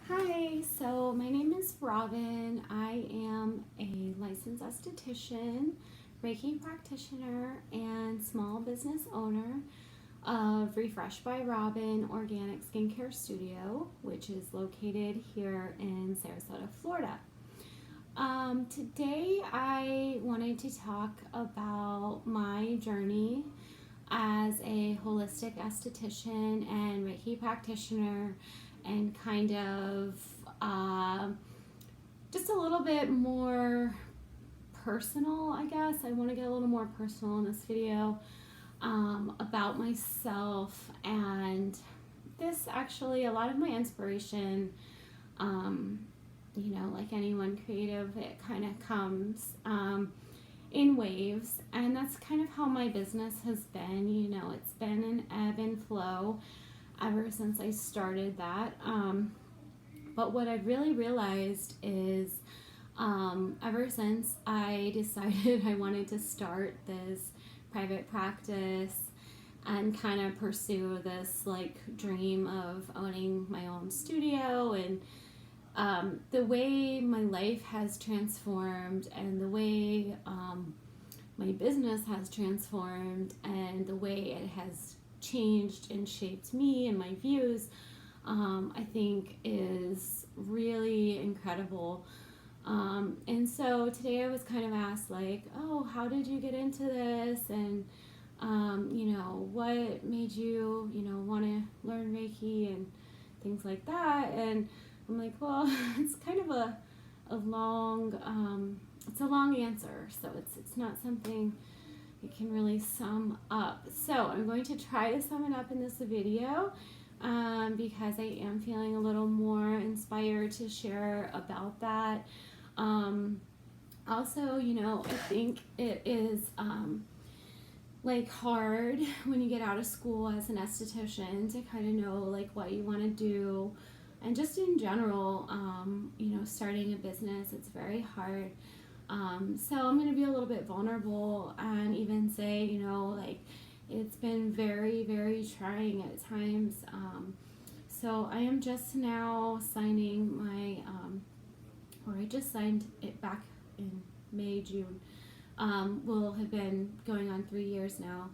Hi, so my name is Robin. I am a licensed esthetician, reiki practitioner, and small business owner of Refresh by Robin Organic Skincare Studio, which is located here in Sarasota, Florida. Today I wanted to talk about my journey as a holistic esthetician and Reiki practitioner and kind of uh, just a little bit more personal, I guess. I want to get a little more personal in this video about myself. And this actually, a lot of my inspiration, um, like anyone creative, it kind of comes in waves. And that's kind of how my business has been. It's been an ebb and flow ever since I started that. But what I've really realized is ever since I decided I wanted to start this private practice and kind of pursue this like dream of owning my own studio, and the way my life has transformed and the way my business has transformed and the way it has changed and shaped me and my views, I think is really incredible. And so today I was kind of asked, like, oh, how did you get into this? And, what made you, want to learn Reiki and things like that? And I'm like, well, it's kind of a long, it's a long answer. So it's not something you can really sum up. So I'm going to try to sum it up in this video. Because I am feeling a little more inspired to share about that. Also, I think it is like hard when you get out of school as an esthetician to kind of know like what you want to do, and just in general, starting a business, it's very hard. So I'm going to be a little bit vulnerable and even say, like it's been very, very trying at times. So I am just now signing my, or I just signed it back in May, June. Will have been going on 3 years now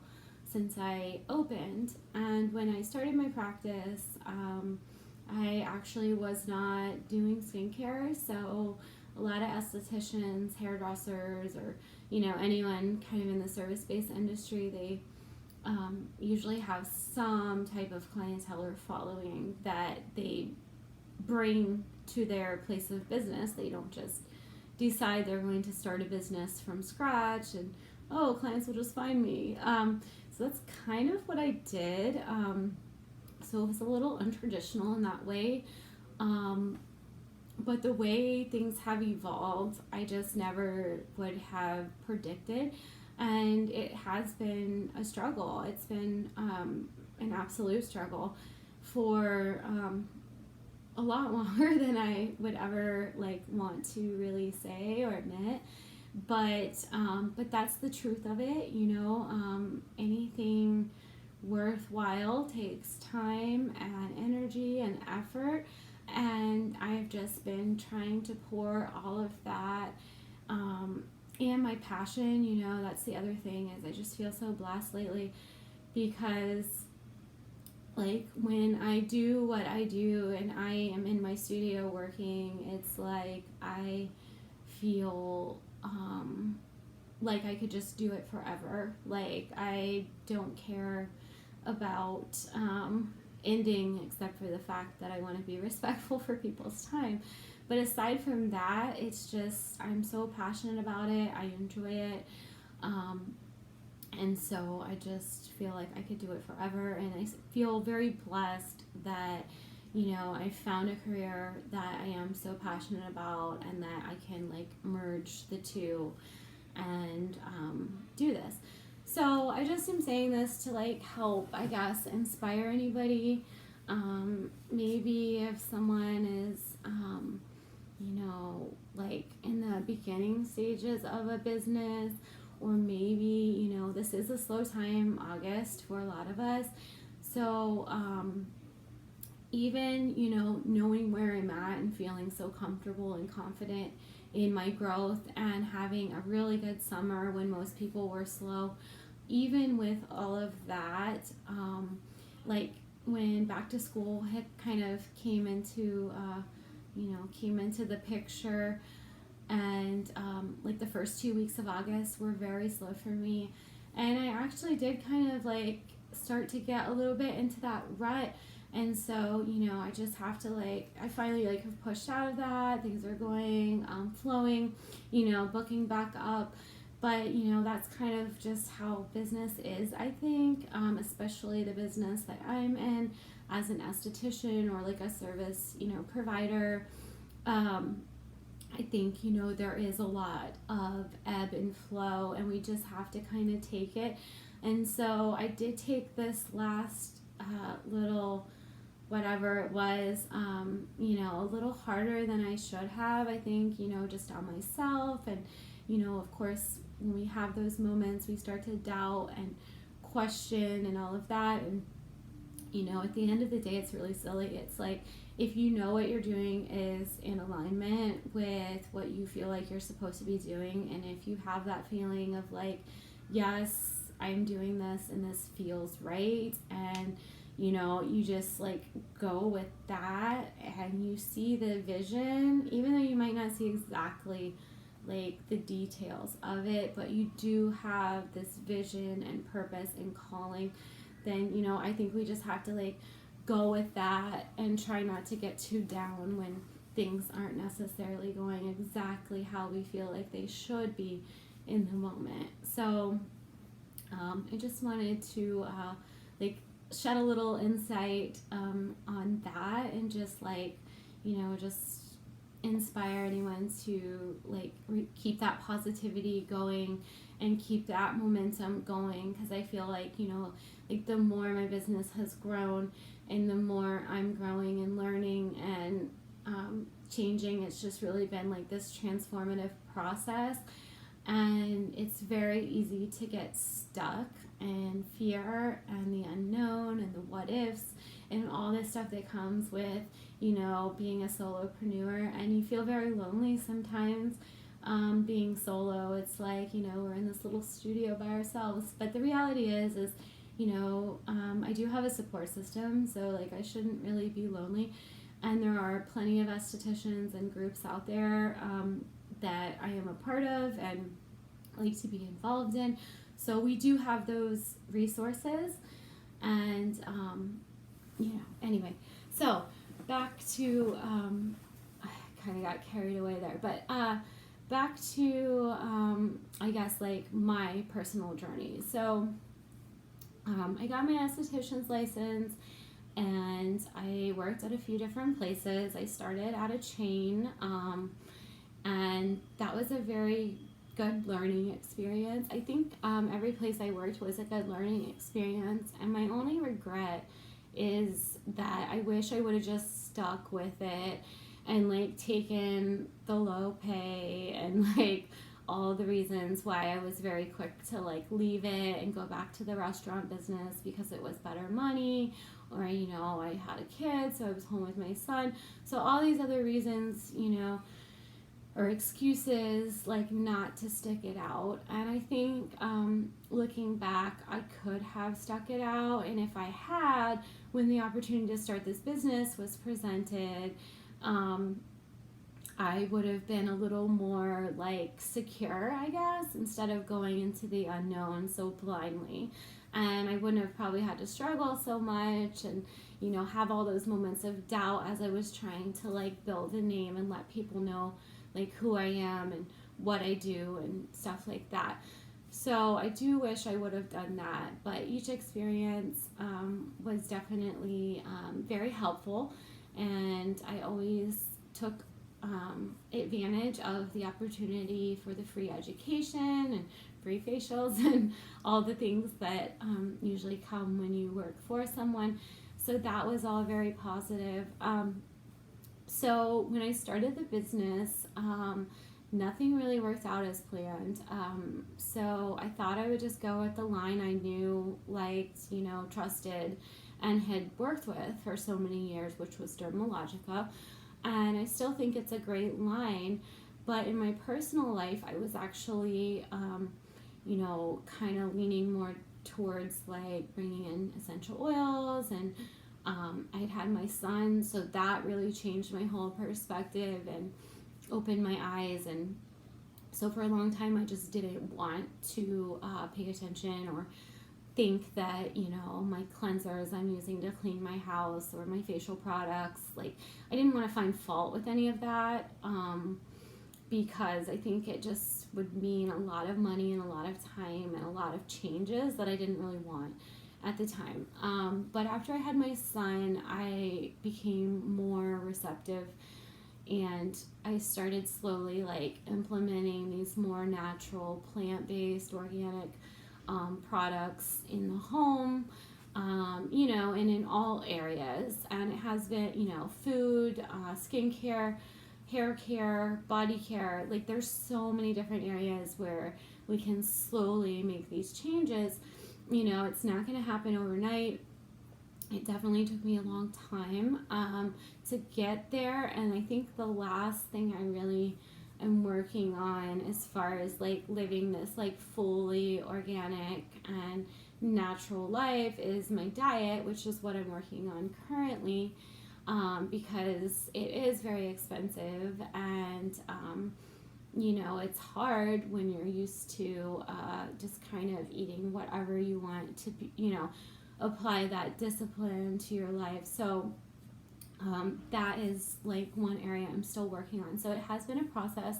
since I opened. And when I started my practice, I actually was not doing skincare. So a lot of estheticians, hairdressers, or anyone kind of in the service-based industry, they usually have some type of clientele or following that they bring to their place of business. They don't just decide they're going to start a business from scratch and, oh, clients will just find me. So that's kind of what I did. So it was a little untraditional in that way. But the way things have evolved, I just never would have predicted. And it has been a struggle. It's been an absolute struggle for a lot longer than I would ever want to really say or admit. But that's the truth of it. Anything worthwhile takes time and energy and effort, and I've just been trying to pour all of that, and my passion. That's the other thing, is I just feel so blessed lately, because like when I do what I do and I am in my studio working, it's like I feel like I could just do it forever. Like I don't care about ending, except for the fact that I want to be respectful for people's time. But aside from that, it's just I'm so passionate about it. I enjoy it. And so I just feel like I could do it forever, and I feel very blessed that I found a career that I am so passionate about, and that I can merge the two and do this. So I just am saying this to help, I guess, inspire anybody. Maybe if someone is in the beginning stages of a business, or maybe this is a slow time, August, for a lot of us. So even, knowing where I'm at and feeling so comfortable and confident in my growth and having a really good summer when most people were slow, even with all of that, like when back to school had kind of came into the picture, and like the first 2 weeks of August were very slow for me, and I actually did kind of like start to get a little bit into that rut. And so, I just have to I finally have pushed out of that. Things are going, flowing, booking back up. But, that's kind of just how business is, I think, especially the business that I'm in as an esthetician or like a service, provider. I think, there is a lot of ebb and flow, and we just have to kind of take it. And so I did take this last little whatever it was, a little harder than I should have, I think, just on myself. And, of course, when we have those moments, we start to doubt and question and all of that. And, at the end of the day, it's really silly. It's like, if you know what you're doing is in alignment with what you feel like you're supposed to be doing, and if you have that feeling of yes, I'm doing this and this feels right, and you just go with that, and you see the vision, even though you might not see exactly the details of it, but you do have this vision and purpose and calling, then I think we just have to go with that and try not to get too down when things aren't necessarily going exactly how we feel like they should be in the moment. So I just wanted to shed a little insight on that, and just just inspire anyone to keep that positivity going and keep that momentum going, because I feel the more my business has grown and the more I'm growing and learning and changing, it's just really been this transformative process. And it's very easy to get stuck in fear and the unknown and the what ifs and all this stuff that comes with, being a solopreneur. And you feel very lonely sometimes being solo. It's we're in this little studio by ourselves. But the reality is I do have a support system, so I shouldn't really be lonely. And there are plenty of estheticians and groups out there that I am a part of and like to be involved in. So we do have those resources. And anyway, so back to I kind of got carried away there, but back to I guess my personal journey. So I got my esthetician's license, and I worked at a few different places. I started at a chain, and that was a very good learning experience. I think every place I worked was a good learning experience, and my only regret is that I wish I would have just stuck with it and taken the low pay and all the reasons why I was very quick to leave it and go back to the restaurant business because it was better money, or I had a kid, so I was home with my son. So all these other reasons, or excuses not to stick it out. And I think looking back, I could have stuck it out, and if I had, when the opportunity to start this business was presented, I would have been a little more secure, I guess, instead of going into the unknown so blindly. And I wouldn't have probably had to struggle so much and have all those moments of doubt as I was trying to build a name and let people know who I am and what I do and stuff like that. So I do wish I would have done that, but each experience was definitely very helpful, and I always took advantage of the opportunity for the free education and free facials and all the things that usually come when you work for someone. So that was all very positive. So when I started the business, nothing really worked out as planned. So I thought I would just go with the line I knew, liked, trusted, and had worked with for so many years, which was Dermalogica. And I still think it's a great line. But in my personal life, I was actually, kind of leaning more towards like bringing in essential oils, and I'd had my son, so that really changed my whole perspective and opened my eyes. And so for a long time, I just didn't want to pay attention or think that, my cleansers I'm using to clean my house or my facial products, like I didn't want to find fault with any of that, because I think it just would mean a lot of money and a lot of time and a lot of changes that I didn't really want at the time. But after I had my son, I became more receptive, and I started slowly like implementing these more natural, plant-based, organic products in the home, and in all areas. And it has been, food, skincare, hair care, body care. Like there's so many different areas where we can slowly make these changes. It's not going to happen overnight. It definitely took me a long time to get there. And I think the last thing I really am working on as far as like living this like fully organic and natural life is my diet, which is what I'm working on currently, because it is very expensive, and it's hard when you're used to just kind of eating whatever you want to be, apply that discipline to your life. So that is like one area I'm still working on. So it has been a process.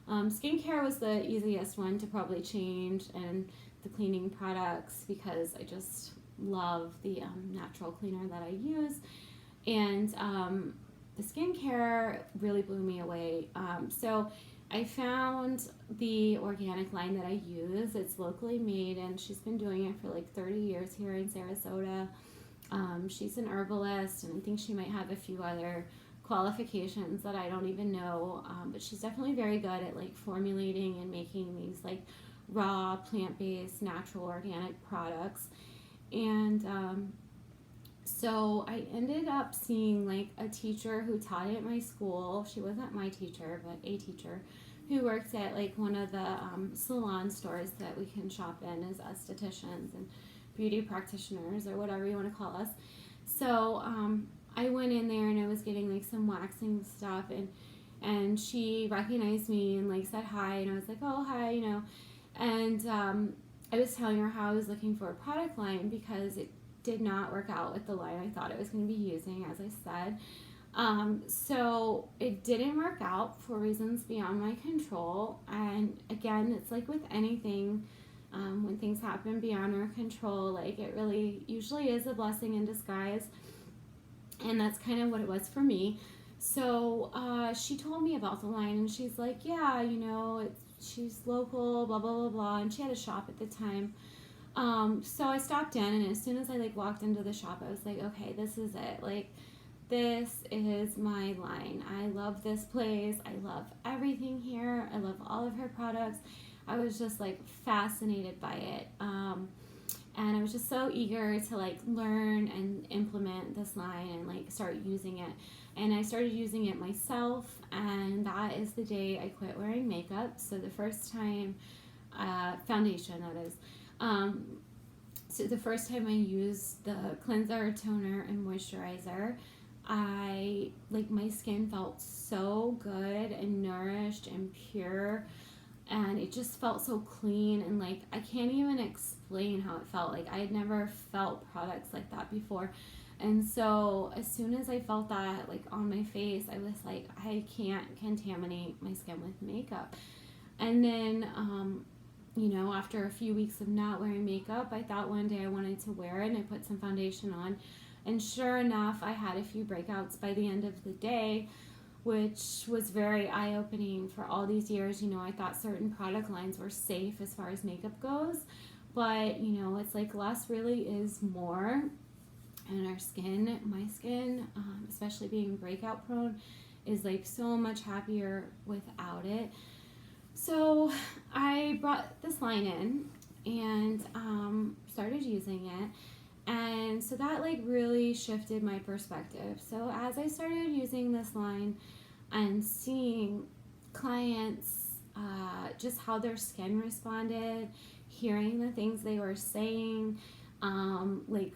Skincare was the easiest one to probably change, and the cleaning products, because I just love the natural cleaner that I use. And the skincare really blew me away. So I found the organic line that I use. It's locally made, and she's been doing it for like 30 years here in Sarasota. She's an herbalist, and I think she might have a few other qualifications that I don't even know, but she's definitely very good at like formulating and making these like raw, plant-based, natural, organic products. And so I ended up seeing like a teacher who taught at my school. She wasn't my teacher, but a teacher who worked at like one of the salon stores that we can shop in as estheticians and beauty practitioners, or whatever you want to call us. So I went in there and I was getting like some waxing stuff, and she recognized me and like said hi, and I was like, oh hi, and I was telling her how I was looking for a product line because it did not work out with the line I thought I was going to be using, as I said. So it didn't work out for reasons beyond my control. And again, it's like with anything, when things happen beyond our control, like it really usually is a blessing in disguise. And that's kind of what it was for me. So she told me about the line, and she's like, yeah, she's local, blah, blah, blah, blah. And she had a shop at the time. So I stopped in, and as soon as I like walked into the shop, I was like, okay, this is it. Like, this is my line. I love this place. I love everything here. I love all of her products. I was just like fascinated by it. And I was just so eager to like learn and implement this line and like start using it. And I started using it myself, and that is the day I quit wearing makeup. So the first time, foundation that is. So the first time I used the cleanser, toner, and moisturizer, my skin felt so good and nourished and pure, and it just felt so clean, and like I can't even explain how it felt. Like I had never felt products like that before. And so as soon as I felt that like on my face, I was like, I can't contaminate my skin with makeup. And then after a few weeks of not wearing makeup, I thought one day I wanted to wear it, and I put some foundation on. And sure enough, I had a few breakouts by the end of the day, which was very eye-opening. For all these years, I thought certain product lines were safe as far as makeup goes. But, it's like less really is more. And our skin, my skin, especially being breakout prone, is like so much happier without it. So I brought this line in and started using it. And so that like really shifted my perspective. So as I started using this line and seeing clients, just how their skin responded, hearing the things they were saying, like,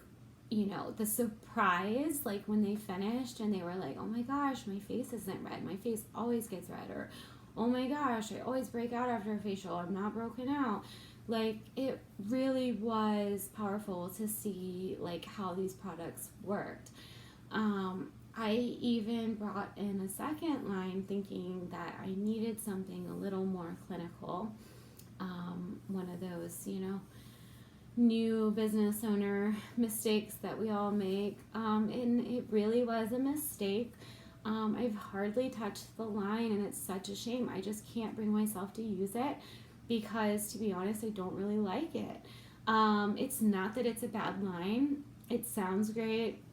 you know, the surprise, like when they finished and they were like, oh my gosh, my face isn't red. My face always gets red. Or, oh my gosh, I always break out after a facial. I'm not broken out. Like, it really was powerful to see like how these products worked. I even brought in a second line thinking that I needed something a little more clinical. One of those, you know, new business owner mistakes that we all make. And it really was a mistake. I've hardly touched the line, and it's such a shame. I just can't bring myself to use it because, to be honest, I don't really like it. It's not that it's a bad line. It sounds great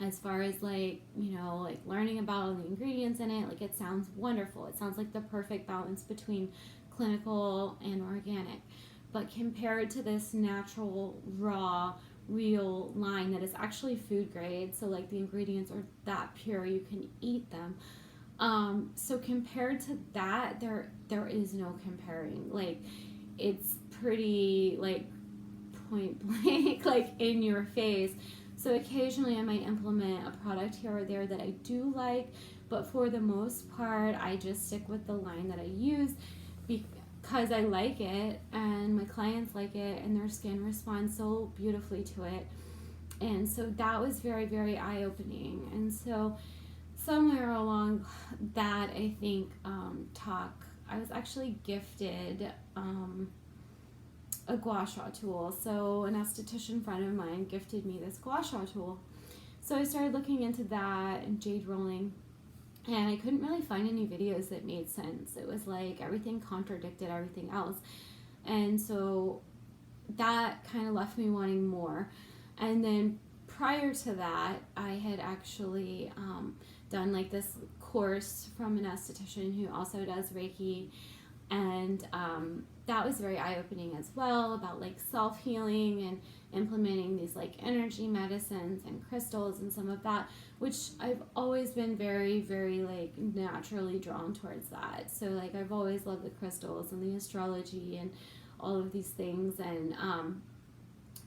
as far as like, you know, like learning about the ingredients in it. Like, it sounds wonderful. It sounds like the perfect balance between clinical and organic. But compared to this natural, raw, real line that is actually food grade, so like the ingredients are that pure you can eat them. So compared to that, there is no comparing. Like, it's pretty like point blank, like in your face. So occasionally I might implement a product here or there that I do like, but for the most part, I just stick with the line that I use because I like it and my clients like it and their skin responds so beautifully to it. And so that was very, very eye-opening. And so somewhere along that, I think, I was actually gifted a gua sha tool. So an esthetician friend of mine gifted me this gua sha tool. So I started looking into that and jade rolling, and I couldn't really find any videos that made sense. It was like everything contradicted everything else. And so that kind of left me wanting more. And then prior to that, I had actually done like this course from an esthetician who also does Reiki. And that was very eye-opening as well, about like self-healing and implementing these like energy medicines and crystals and some of that, which I've always been very, very like naturally drawn towards that. So like I've always loved the crystals and the astrology and all of these things. And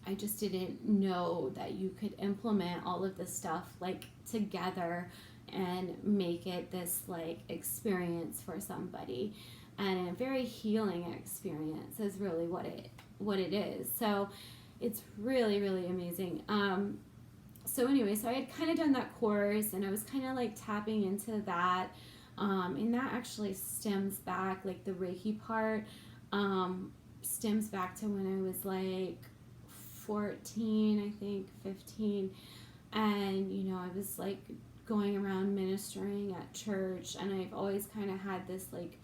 I just didn't know that you could implement all of this stuff like together and make it this like experience for somebody. And a very healing experience is really what it is. So it's really, really amazing. So anyway, so I had kind of done that course, and I was kind of like tapping into that. And that actually stems back, like the Reiki part, stems back to when I was like 14, I think 15. And, you know, I was like going around ministering at church, and I've always kind of had this like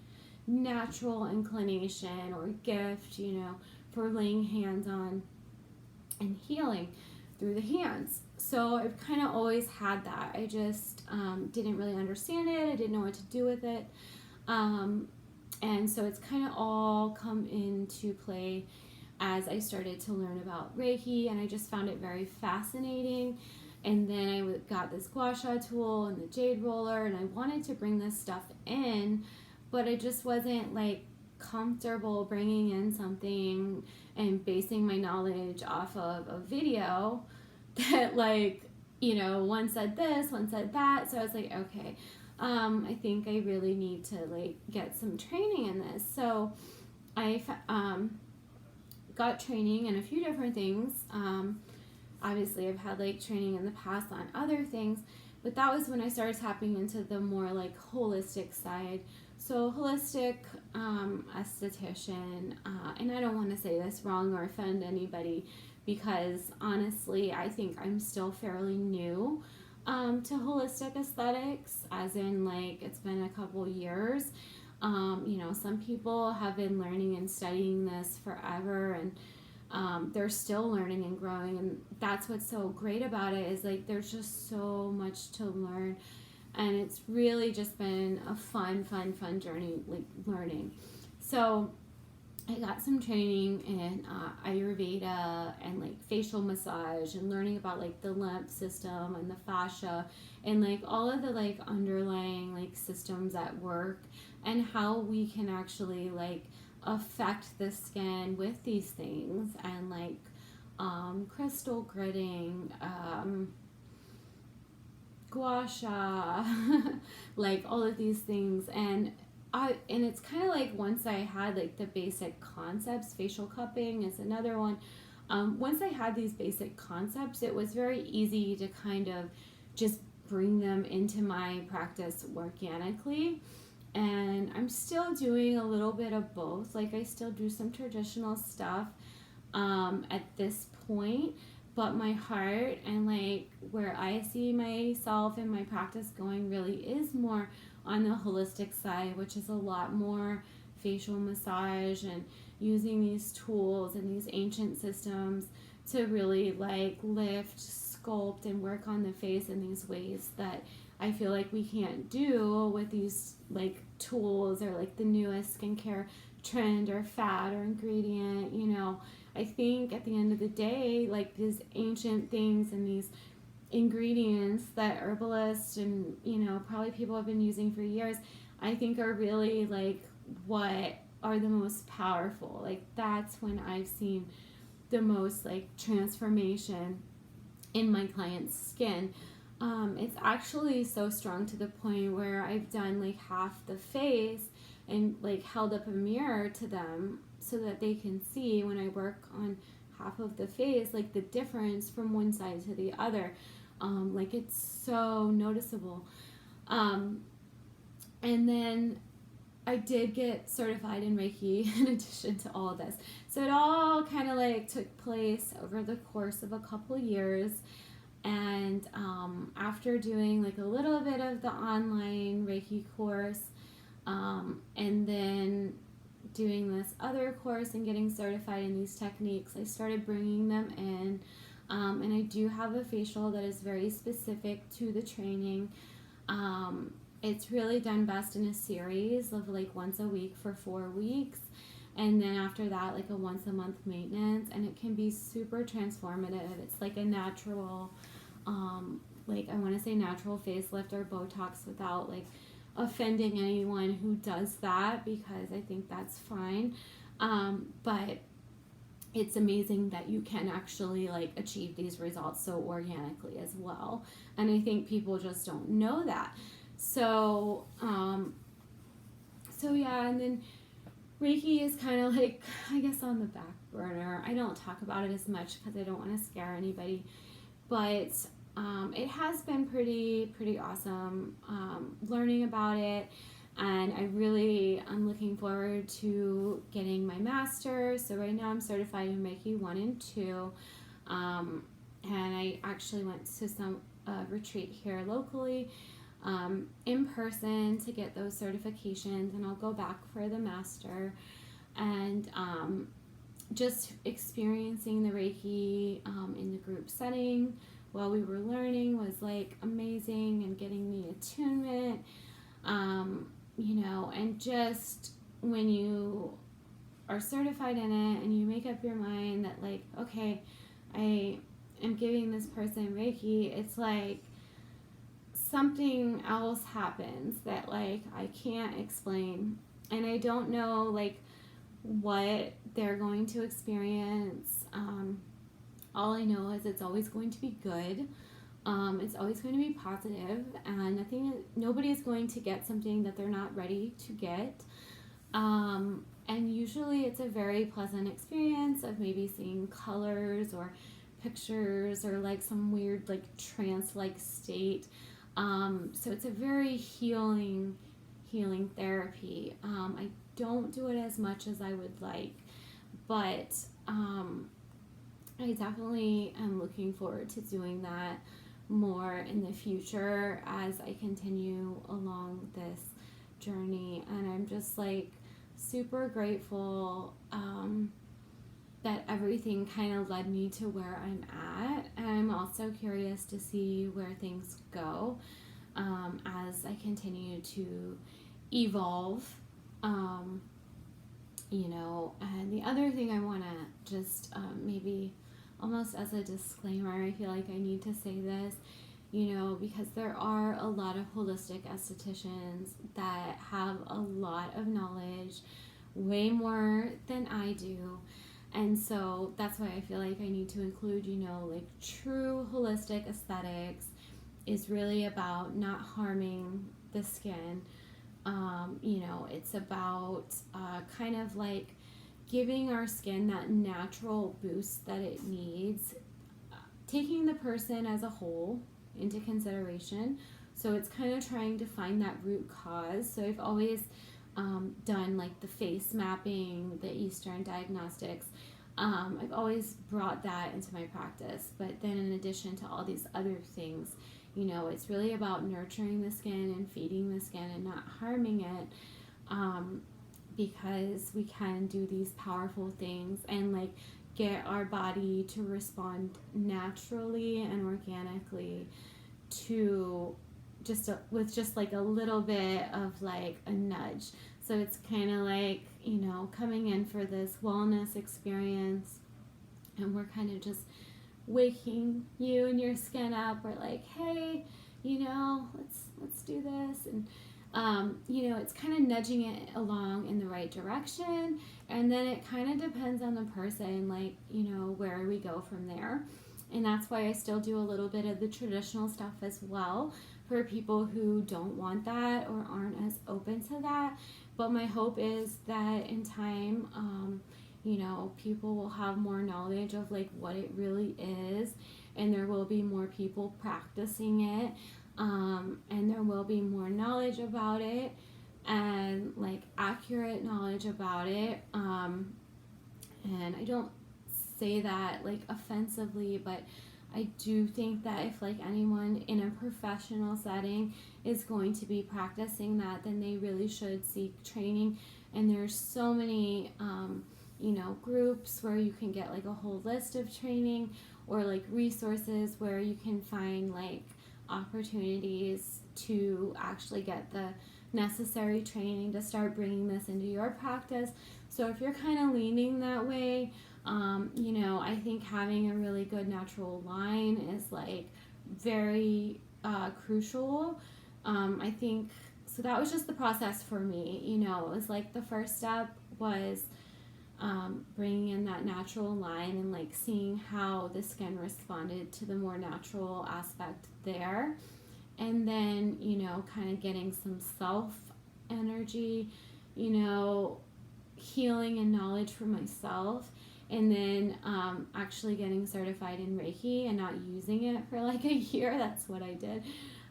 natural inclination or gift, you know, for laying hands on and healing through the hands. So I've kind of always had that. I just didn't really understand it. I didn't know what to do with it. And so it's kind of all come into play as I started to learn about Reiki, and I just found it very fascinating. And then I got this gua sha tool and the jade roller, and I wanted to bring this stuff in, but I just wasn't like comfortable bringing in something and basing my knowledge off of a video that like, you know, one said this, one said that. So I was like, okay, I think I really need to like get some training in this. So I got training in a few different things. Obviously I've had like training in the past on other things, but that was when I started tapping into the more like holistic side. So holistic esthetician, and I don't want to say this wrong or offend anybody, because honestly I think I'm still fairly new to holistic aesthetics, as in like it's been a couple years. You know, some people have been learning and studying this forever, and they're still learning and growing, and that's what's so great about it, is like there's just so much to learn. And it's really just been a fun journey, like learning. So I got some training in Ayurveda and like facial massage and learning about like the lymph system and the fascia and like all of the like underlying like systems at work and how we can actually like affect the skin with these things and like crystal gritting, gua sha, like all of these things. And it's kind of like once I had like the basic concepts, facial cupping is another one. Once I had these basic concepts, it was very easy to kind of just bring them into my practice organically. And I'm still doing a little bit of both. Like I still do some traditional stuff at this point, but my heart and like where I see myself and my practice going really is more on the holistic side, which is a lot more facial massage and using these tools and these ancient systems to really like lift, sculpt, and work on the face in these ways that I feel like we can't do with these like tools or like the newest skincare trend or fad or ingredient, you know. I think at the end of the day, like these ancient things and these ingredients that herbalists and, you know, probably people have been using for years, I think are really like what are the most powerful. Like that's when I've seen the most like transformation in my client's skin. It's actually so strong to the point where I've done like half the face and like held up a mirror to them so that they can see when I work on half of the face, like the difference from one side to the other. Like it's so noticeable. And then I did get certified in Reiki in addition to all of this. So it all kind of like took place over the course of a couple years. And after doing like a little bit of the online Reiki course, and then doing this other course and getting certified in these techniques, I started bringing them in. And I do have a facial that is very specific to the training. It's really done best in a series of like once a week for 4 weeks. And then after that, like a once a month maintenance. And it can be super transformative. It's like a natural, like I want to say natural facelift or Botox without like offending anyone who does that, because I think that's fine. But it's amazing that you can actually like achieve these results so organically as well. And I think people just don't know that. So, yeah, and then Reiki is kind of like, I guess, on the back burner. I don't talk about it as much because I don't want to scare anybody, but it has been pretty awesome learning about it. And I'm looking forward to getting my master's. So right now I'm certified in Reiki 1 and 2. And I actually went to some retreat here locally in person to get those certifications. And I'll go back for the master. And just experiencing the Reiki in the group setting while we were learning was like amazing, and getting the attunement. You know, and just when you are certified in it and you make up your mind that like, okay, I am giving this person Reiki, it's like something else happens that like I can't explain, and I don't know like what they're going to experience. All I know is it's always going to be good. It's always going to be positive, and nobody is going to get something that they're not ready to get. And usually it's a very pleasant experience of maybe seeing colors or pictures or like some weird like trance-like state. So it's a very healing therapy. I don't do it as much as I would like, but I definitely am looking forward to doing that more in the future as I continue along this journey. And I'm just like super grateful that everything kind of led me to where I'm at. And I'm also curious to see where things go as I continue to evolve. And the other thing I want to just maybe almost as a disclaimer, I feel like I need to say this, because there are a lot of holistic estheticians that have a lot of knowledge, way more than I do. And so that's why I feel like I need to include, like true holistic aesthetics is really about not harming the skin. It's about kind of like giving our skin that natural boost that it needs, taking the person as a whole into consideration. So it's kind of trying to find that root cause. So I've always done like the face mapping, the Eastern diagnostics. I've always brought that into my practice. But then in addition to all these other things, it's really about nurturing the skin and feeding the skin and not harming it, because we can do these powerful things and like get our body to respond naturally and organically to with just like a little bit of like a nudge. So it's kind of like, coming in for this wellness experience, and we're kind of just waking you and your skin up. We're like, hey, let's do this. And it's kind of nudging it along in the right direction. And then it kind of depends on the person, like, where we go from there. And that's why I still do a little bit of the traditional stuff as well for people who don't want that or aren't as open to that. But my hope is that in time, people will have more knowledge of like what it really is, and there will be more people practicing it, and there will be more knowledge about it, and like accurate knowledge about it. And I don't say that like offensively, but I do think that if like anyone in a professional setting is going to be practicing that, then they really should seek training. And there's so many groups where you can get like a whole list of training, or like resources where you can find like opportunities to actually get the necessary training to start bringing this into your practice. So if you're kind of leaning that way, I think having a really good natural line is like very crucial. I think so. That was just the process for me. It was like the first step was bringing in that natural line and like seeing how the skin responded to the more natural aspect there. And then, kind of getting some self energy, healing and knowledge for myself. And then actually getting certified in Reiki and not using it for like a year. That's what I did.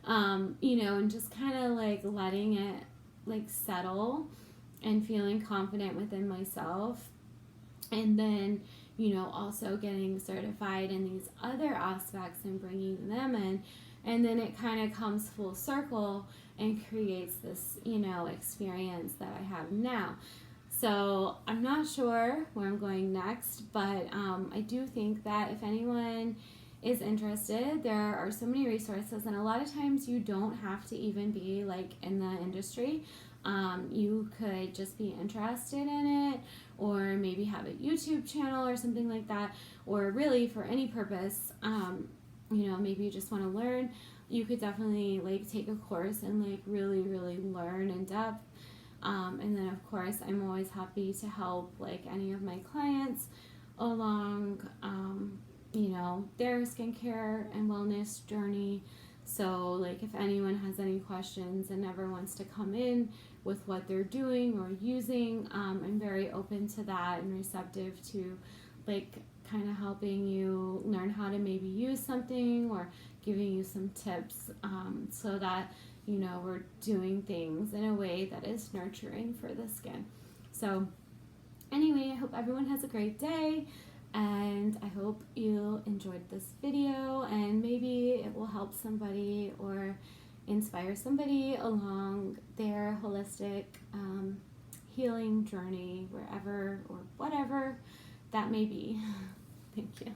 And just kind of like letting it like settle and feeling confident within myself. And then, also getting certified in these other aspects and bringing them in. And then it kind of comes full circle and creates this, experience that I have now. So I'm not sure where I'm going next, but I do think that if anyone is interested, there are so many resources, and a lot of times you don't have to even be like in the industry. You could just be interested in it, or maybe have a YouTube channel or something like that, or really for any purpose, maybe you just want to learn. You could definitely like take a course and like really, really learn in depth. And then of course I'm always happy to help like any of my clients along, their skincare and wellness journey. So like if anyone has any questions and ever wants to come in with what they're doing or using, I'm very open to that and receptive to like kind of helping you learn how to maybe use something or giving you some tips, so that we're doing things in a way that is nurturing for the skin. So anyway, I hope everyone has a great day, and I hope you enjoyed this video, and maybe it will help somebody or inspire somebody along their holistic healing journey, wherever or whatever that may be. Thank you.